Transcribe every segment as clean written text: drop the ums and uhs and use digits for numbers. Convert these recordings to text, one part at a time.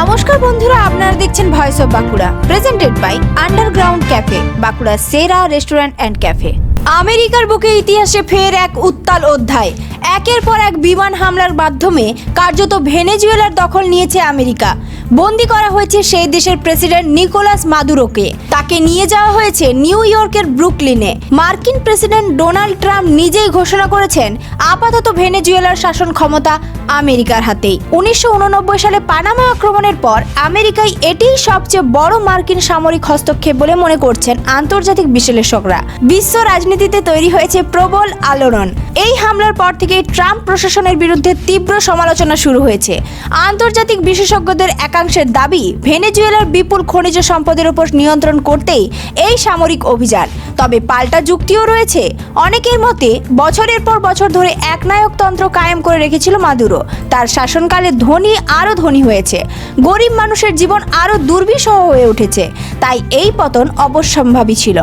নমস্কার বন্ধুরা, আপনারা দেখছেন voice of Bankura, presented by underground cafe, Bankura সেরা রেস্টুরেন্ট অ্যান্ড ক্যাফে। আমেরিকার বুকে ইতিহাসে ফের এক উত্তাল অধ্যায়। একের পর এক বিমান হামলার মাধ্যমে কার্যত ভেনেজুয়েলার দখল নিয়েছে আমেরিকা। বন্দী করা হয়েছে সেই দেশের প্রেসিডেন্ট নিকোলাস মাদুরোকে। তাকে নিয়ে যাওয়া হয়েছে নিউ ইয়র্কের ব্রুকলিনে। মার্কিন প্রেসিডেন্ট ডোনাল্ড ট্রাম্প নিজেই ঘোষণা করেছেন আপাতত ভেনেজুয়েলার শাসন ক্ষমতা আমেরিকার হাতেই। 1989 সালে পানামা আক্রমণের পর আমেরিকায় এটিই সবচেয়ে বড় মার্কিন সামরিক হস্তক্ষেপ বলে মনে করছেন আন্তর্জাতিক বিশ্লেষকরা। বিশ্ব রাজনীতিতে তৈরি হয়েছে প্রবল আলোড়ন। এই হামলার পর থেকে ট্রাম্প প্রশাসনের বিরুদ্ধে তীব্র সমালোচনা শুরু হয়েছে। আন্তর্জাতিক বিশেষজ্ঞদের একাংশের দাবি, ভেনেজুয়েলার বিপুল খনিজ সম্পদের উপর নিয়ন্ত্রণ করতেই এই সামরিক অভিযান। তবে পাল্টা যুক্তিও রয়েছে। অনেকের মতে, বছরের পর বছর ধরে একনায়কতন্ত্র কায়েম করে রেখেছিল মাদুরো। তার শাসনকালে ধনী আরও ধনী হয়েছে, গরিব মানুষের জীবন আরও দুর্বিষহ হয়ে উঠেছে। তাই এই পতন অবশ্যম্ভাবী ছিল।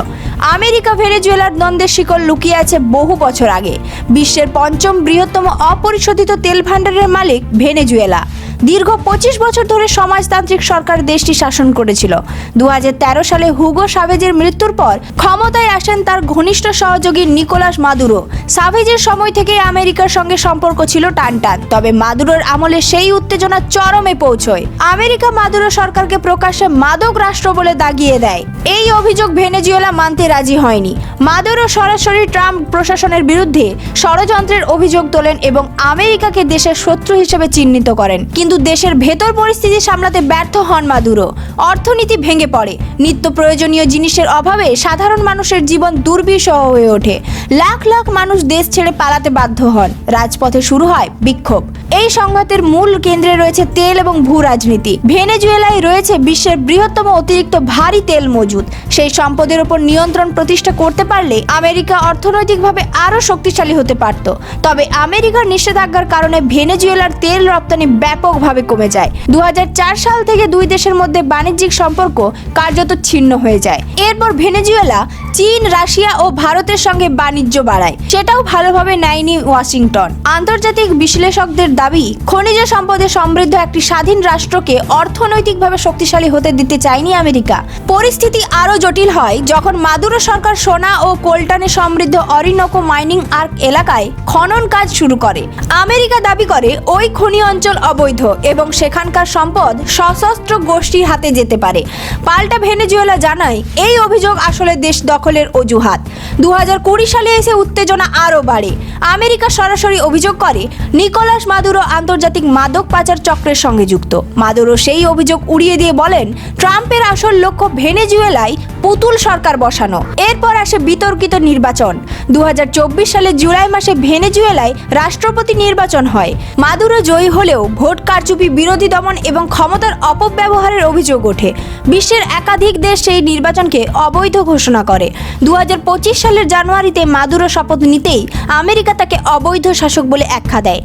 আমেরিকা ভেনেজুয়েলার দ্বন্দ্বের শিকড় লুকিয়ে আছে বহু বছর আগে। বিশ্বের পঞ্চম বৃহত্তম অপরিশোধিত তেল ভাণ্ডারের মালিক ভেনেজুয়েলা। দীর্ঘ 25 বছর ধরে সমাজতান্ত্রিক সরকার দেশটি শাসন করেছিল। 2013 সালে হুগো সাভেজের মৃত্যুর পর ক্ষমতায় আসেন তার ঘনিষ্ঠ সহযোগী নিকোলাস মাদুরো। সাভেজের সময় থেকেই আমেরিকার সঙ্গে সম্পর্ক ছিল টানটান। তবে মাদুরোর আমলে সেই উত্তেজনা চরমে পৌঁছয়। আমেরিকা মাদুরো সরকারকে প্রকাশ্যে মাদক রাষ্ট্র বলে দাগিয়ে দেয়। এই অভিযোগ ভেনেজুয়েলা মানতে রাজি হয়নি। মাদুরো সরাসরি ট্রাম্প প্রশাসনের বিরুদ্ধে ষড়যন্ত্রের অভিযোগ তোলেন এবং আমেরিকাকে দেশের শত্রু হিসেবে চিহ্নিত করেন। কিন্তু দেশের ভেতর পরিস্থিতি সামলাতে ব্যর্থ হন মাদুরো। অর্থনীতি ভেঙে পড়ে। নিত্য প্রয়োজনীয় জিনিসের অভাবে সাধারণ মানুষের জীবন দুর্বিষহ হয়ে ওঠে। লাখ লাখ মানুষ দেশ ছেড়ে পালাতে বাধ্য হন। রাজপথে শুরু হয় বিক্ষোভ। এই সংঘাতের মূল কেন্দ্রে রয়েছে তেল এবং ভূ রাজনীতি। ভেনেজুয়েলায় রয়েছে বিশ্বের বৃহত্তম অতিরিক্ত ভারী তেল মজুদ। সেই সম্পদের উপর নিয়ন্ত্রণ প্রতিষ্ঠা করতে পারলে আমেরিকা অর্থনৈতিকভাবে আরও শক্তিশালী হতে পারত। তবে আমেরিকার নিষেধাজ্ঞার কারণে ভেনেজুয়েলার তেল রপ্তানি ব্যাপকভাবে কমে যায়। 2004 সাল থেকে দুই দেশের মধ্যে বাণিজ্যিক সম্পর্ক কার্যত ছিন্ন হয়ে যায়। এরপর ভেনেজুয়েলা চীন, রাশিয়া ও ভারতের সঙ্গে বাণিজ্য বাড়ায়। সেটাও ভালোভাবে নেয়নি ওয়াশিংটন। আন্তর্জাতিক বিশ্লেষকদের দাবি, খনিজ সম্পদে সমৃদ্ধ একটি স্বাধীন রাষ্ট্রকে অর্থনৈতিকভাবে শক্তিশালী হতে দিতে চায়নি আমেরিকা। পরিস্থিতি আরও জটিল হয় যখন মাদুরো সরকার সোনা ও কোলটানে সমৃদ্ধ অরিনোকো মাইনিং আর্ক এলাকায় খনন কাজ শুরু করে। আমেরিকা দাবি করে ওই খনি অঞ্চল অবৈধ এবং সেখানকার সম্পদ সশস্ত্র গোষ্ঠীর হাতে যেতে পারে। পাল্টা ভেনেজুয়েলা জানায় এই অভিযোগ আসলে দেশ দখলের অজুহাত। 2020 সালে এসে উত্তেজনা আরও বাড়ে। আমেরিকা সরাসরি অভিযোগ করে নিকোলাস মাদুরো আন্তর্জাতিক মাদক পাচার চক্রের সঙ্গে যুক্ত। মাদুরো সেই অভিযোগ উড়িয়ে দিয়ে বলেন, ট্রাম্পের আসল লক্ষ্য ভেনেজুয়েলায় পুতুল সরকার বসানো। এরপর আসে বিতর্কিত নির্বাচন। 2024 সালে জুলাই মাসে ভেনেজুয়েলায় রাষ্ট্রপতি নির্বাচন হয়। মাদুরো জয়ী হলেও ভোট কারচুপি, বিরোধী দমন এবং ক্ষমতার অপব্যবহারের অভিযোগ ওঠে। বিশ্বের একাধিক দেশ সেই নির্বাচনকে অবৈধ ঘোষণা করে। 2025 সালের জানুয়ারিতে মাদুরো শপথ নিতেই আমেরিকা তাকে অবৈধ শাসক বলে আখ্যা দেয়।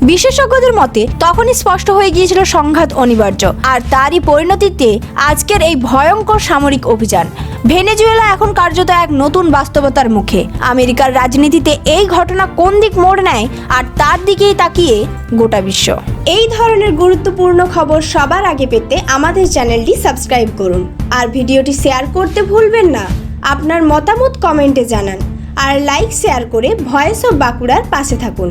বিশেষজ্ঞদের মতে তখনই স্পষ্ট হয়ে গিয়েছিল সংঘাত অনিবার্য। আর তারই পরিণতিতে আজকের এই ভয়ঙ্কর সামরিক অভিযান। ভেনেজুয়েলা এখন কার্যত এক নতুন বাস্তবতার মুখে। আমেরিকার রাজনীতিতে এই ঘটনা কোন দিক মোড় নেয়, আর তার দিকেই তাকিয়ে গোটা বিশ্ব। এই ধরনের গুরুত্বপূর্ণ খবর সবার আগে পেতে আমাদের চ্যানেলটি সাবস্ক্রাইব করুন। আর ভিডিওটি শেয়ার করতে ভুলবেন না। আপনার মতামত কমেন্টে জানান। আর লাইক শেয়ার করে ভয়েস অফ বাঁকুড়ার পাশে থাকুন।